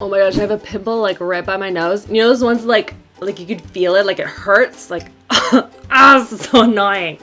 Oh my gosh, I have a pimple like right by my nose. You know those ones like you could feel it, like it hurts, like ah, this is so annoying.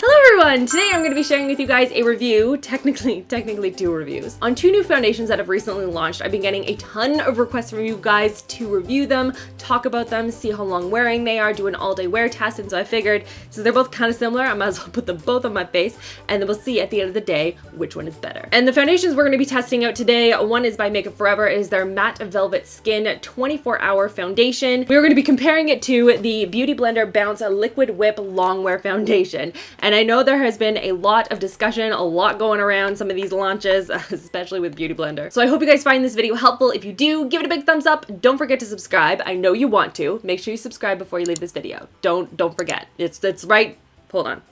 Hello everyone! Today I'm going to be sharing with you guys a review, technically two reviews, on two new foundations that have recently launched. I've been getting a ton of requests from you guys to review them, talk about them, see how long wearing they are, do an all-day wear test, and so I figured, since they're both kind of similar, I might as well put them both on my face, and then we'll see at the end of the day which one is better. And the foundations we're going to be testing out today, one is by Makeup Forever. It is their Matte Velvet Skin 24-Hour Foundation. We're going to be comparing it to the Beauty Blender Bounce Liquid Whip Longwear Foundation. And I know there has been a lot of discussion, a lot going around some of these launches, especially with Beauty Blender. So I hope you guys find this video helpful. If you do, give it a big thumbs up. Don't forget to subscribe. I know you want to. Make sure you subscribe before you leave this video. Don't forget. It's right. Hold on.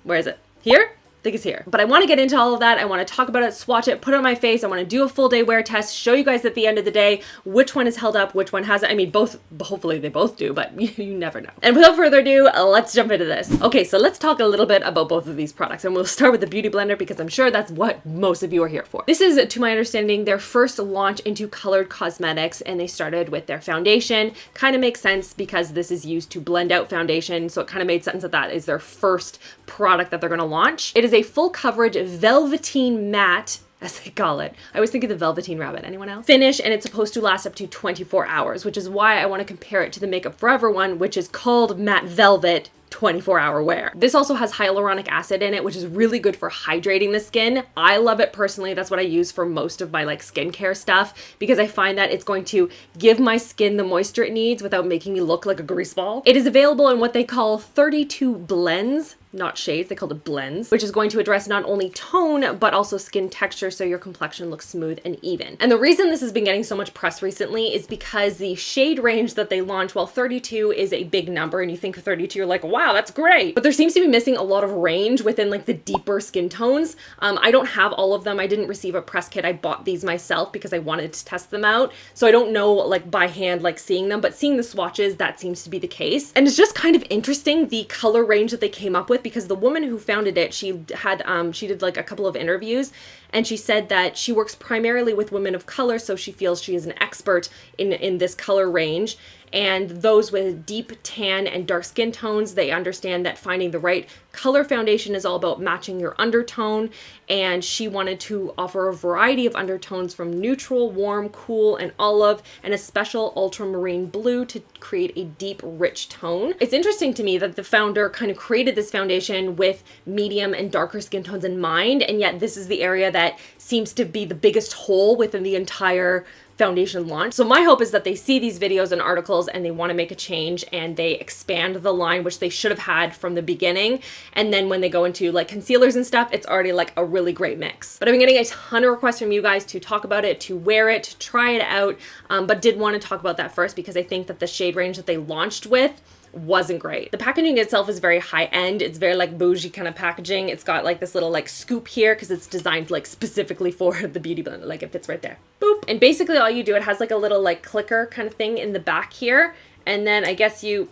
Where is it? Here? I think it's here. But I want to get into all of that. I want to talk about it, swatch it, put it on my face. I want to do a full day wear test, show you guys at the end of the day which one is held up, which one hasn't. I mean, both, hopefully they both do, but you never know. And without further ado, let's jump into this. Okay, so let's talk a little bit about both of these products, and we'll start with the Beauty Blender because I'm sure that's what most of you are here for. This is, to my understanding, their first launch into colored cosmetics, and they started with their foundation. Kind of makes sense because this is used to blend out foundation, so it kind of made sense that that is their first product that they're going to launch. It is a full coverage velveteen matte, as they call it. I always think of the Velveteen Rabbit. Anyone else? Finish, and it's supposed to last up to 24 hours, which is why I want to compare it to the Makeup Forever one, which is called Matte Velvet 24-hour wear. This also has hyaluronic acid in it, which is really good for hydrating the skin. I love it personally. That's what I use for most of my like skincare stuff because I find that it's going to give my skin the moisture it needs without making me look like a grease ball. It is available in what they call 32 blends, not shades, they call it blends, which is going to address not only tone, but also skin texture so your complexion looks smooth and even. And the reason this has been getting so much press recently is because the shade range that they launched, while 32 is a big number and you think of 32, you're like, wow, that's great. But there seems to be missing a lot of range within like the deeper skin tones. I don't have all of them. I didn't receive a press kit. I bought these myself because I wanted to test them out. So I don't know like by hand, like seeing them, but seeing the swatches, that seems to be the case. And it's just kind of interesting, the color range that they came up with, because the woman who founded it, she did like a couple of interviews, and she said that she works primarily with women of color, so she feels she is an expert in this color range. And those with deep tan and dark skin tones, they understand that finding the right color foundation is all about matching your undertone. And she wanted to offer a variety of undertones from neutral, warm, cool, and olive, and a special ultramarine blue to create a deep, rich tone. It's interesting to me that the founder kind of created this foundation with medium and darker skin tones in mind, and yet this is the area that seems to be the biggest hole within the entire foundation launch. So my hope is that they see these videos and articles and they want to make a change and they expand the line, which they should have had from the beginning. And then when they go into like concealers and stuff, it's already like a really great mix. But I've been getting a ton of requests from you guys to talk about it, to wear it, to try it out, but did want to talk about that first because I think that the shade range that they launched with wasn't great. The packaging itself is very high end. It's very like bougie kind of packaging. It's got like this little like scoop here because it's designed like specifically for the Beauty Blender. Like it fits right there. Boop. And basically all you do, it has like a little like clicker kind of thing in the back here. And then I guess you,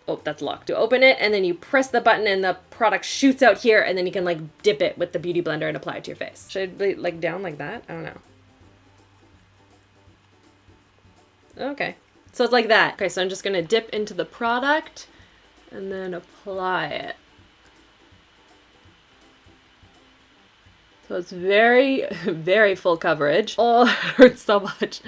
oh, that's locked, to open it. And then you press the button and the product shoots out here. And then you can like dip it with the Beauty Blender and apply it to your face. Should it be like down like that? I don't know. Okay. So it's like that. Okay, so I'm just gonna dip into the product and then apply it. So it's very, very full coverage. Oh, it hurts so much.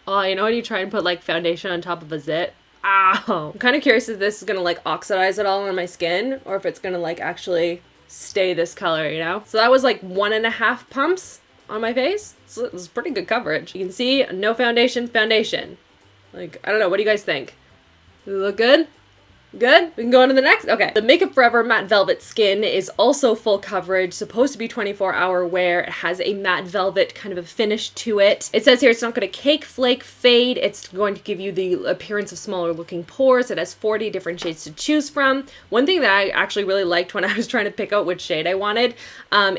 Oh, you know when you try and put like foundation on top of a zit? Ow. I'm kind of curious if this is gonna like oxidize it all on my skin or if it's gonna like actually stay this color, you know? So that was like 1.5 pumps on my face. So it was pretty good coverage. You can see no foundation. Like, I don't know, what do you guys think? Does it look good? Good? We can go on to the next? Okay. The Makeup Forever Matte Velvet Skin is also full coverage, supposed to be 24-hour wear. It has a matte velvet kind of a finish to it. It says here it's not going to cake, flake, fade. It's going to give you the appearance of smaller looking pores. It has 40 different shades to choose from. One thing that I actually really liked when I was trying to pick out which shade I wanted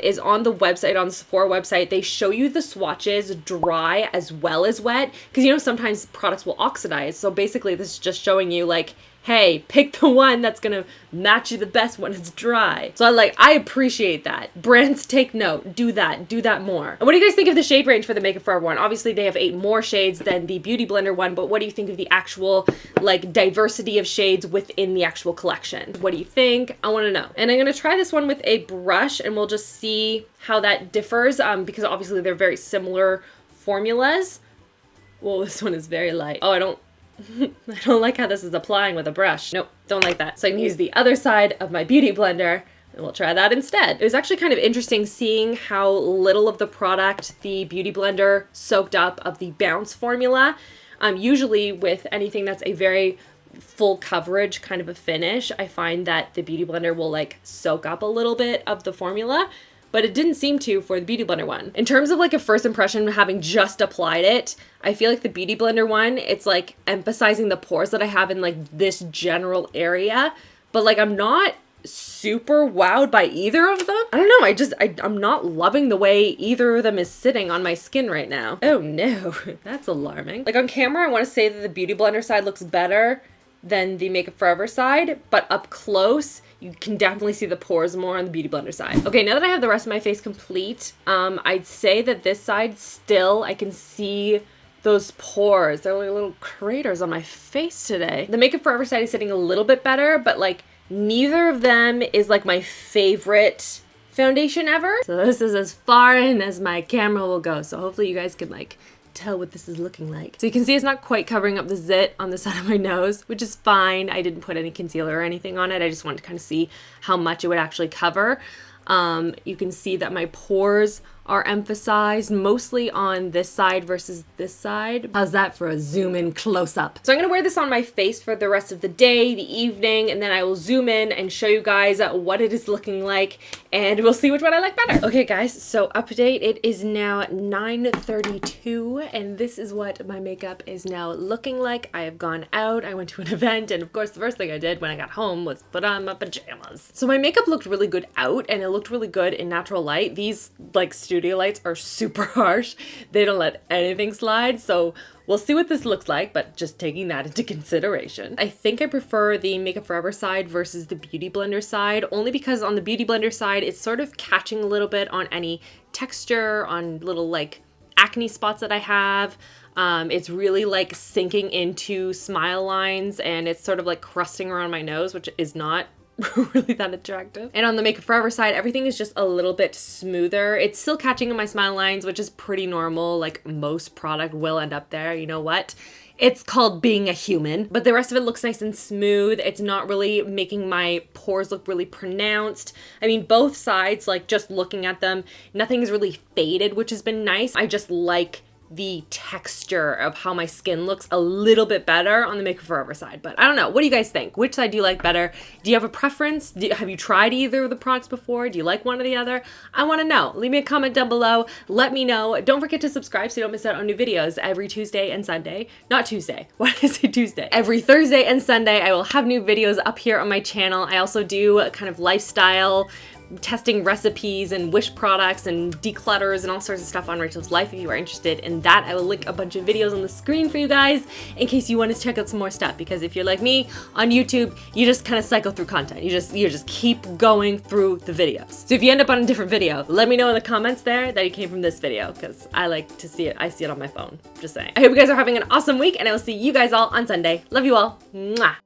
is on the website, on the Sephora website, they show you the swatches dry as well as wet. Because you know, sometimes products will oxidize. So basically this is just showing you like, hey, pick the one that's gonna match you the best when it's dry. So I appreciate that. Brands, take note, do that more. And what do you guys think of the shade range for the Makeup Forever one? Obviously they have 8 more shades than the Beauty Blender one, but what do you think of the actual like diversity of shades within the actual collection? What do you think? I wanna know. And I'm gonna try this one with a brush and we'll just see how that differs because obviously they're very similar formulas. Well, this one is very light. Oh, I don't like how this is applying with a brush. Nope, don't like that. So I can use the other side of my Beauty Blender and we'll try that instead. It was actually kind of interesting seeing how little of the product the Beauty Blender soaked up of the Bounce formula. Usually with anything that's a very full coverage kind of a finish, I find that the Beauty Blender will like soak up a little bit of the formula, but it didn't seem to for the Beauty Blender one. In terms of like a first impression, having just applied it, I feel like the Beauty Blender one, it's like emphasizing the pores that I have in like this general area, but like I'm not super wowed by either of them. I don't know, I'm not loving the way either of them is sitting on my skin right now. Oh no, that's alarming. Like on camera, I want to say that the Beauty Blender side looks better than the Makeup Forever side, but up close, you can definitely see the pores more on the Beauty Blender side. Okay, now that I have the rest of my face complete, I'd say that this side still, I can see those pores. They're like little craters on my face today. The Makeup Forever side is sitting a little bit better, but like neither of them is like my favorite foundation ever. So this is as far in as my camera will go. So hopefully you guys can like tell what this is looking like. So you can see it's not quite covering up the zit on the side of my nose, which is fine. I didn't put any concealer or anything on it. I just wanted to kind of see how much it would actually cover. You can see that my pores are emphasized mostly on this side versus this side. How's that for a zoom in close up? So I'm gonna wear this on my face for the rest of the day, the evening, and then I will zoom in and show you guys what it is looking like, and we'll see which one I like better. Okay guys, so update, it is now 9:32, and this is what my makeup is now looking like. I have gone out, I went to an event, and of course the first thing I did when I got home was put on my pajamas. So my makeup looked really good out, and it looked really good in natural light. These like studio lights are super harsh. They don't let anything slide, so we'll see what this looks like, but just taking that into consideration. I think I prefer the Makeup Forever side versus the Beauty Blender side, only because on the Beauty Blender side, it's sort of catching a little bit on any texture, on little like acne spots that I have. It's really like sinking into smile lines, and it's sort of like crusting around my nose, which is not really that attractive. And on the Makeup Forever side, everything is just a little bit smoother. It's still catching in my smile lines, which is pretty normal. Like most product will end up there. You know what? It's called being a human, but the rest of it looks nice and smooth. It's not really making my pores look really pronounced. I mean, both sides, like just looking at them, nothing is really faded, which has been nice. I just like the texture of how my skin looks a little bit better on the Makeup Forever side. But I don't know. What do you guys think? Which side do you like better? Do you have a preference? Have you tried either of the products before? Do you like one or the other? I want to know. Leave me a comment down below. Let me know. Don't forget to subscribe so you don't miss out on new videos every Tuesday and Sunday. Not Tuesday. Why did I say Tuesday? Every Thursday and Sunday, I will have new videos up here on my channel. I also do a kind of lifestyle testing recipes and wish products and declutters and all sorts of stuff on Rachel's Life. If you are interested in that, I will link a bunch of videos on the screen for you guys in case you want to check out some more stuff, because if you're like me on YouTube, you just kind of cycle through content. You just keep going through the videos. So if you end up on a different video, let me know in the comments there that you came from this video, because I like to see it. I see it on my phone. Just saying. I hope you guys are having an awesome week, and I will see you guys all on Sunday. Love you all. Mwah.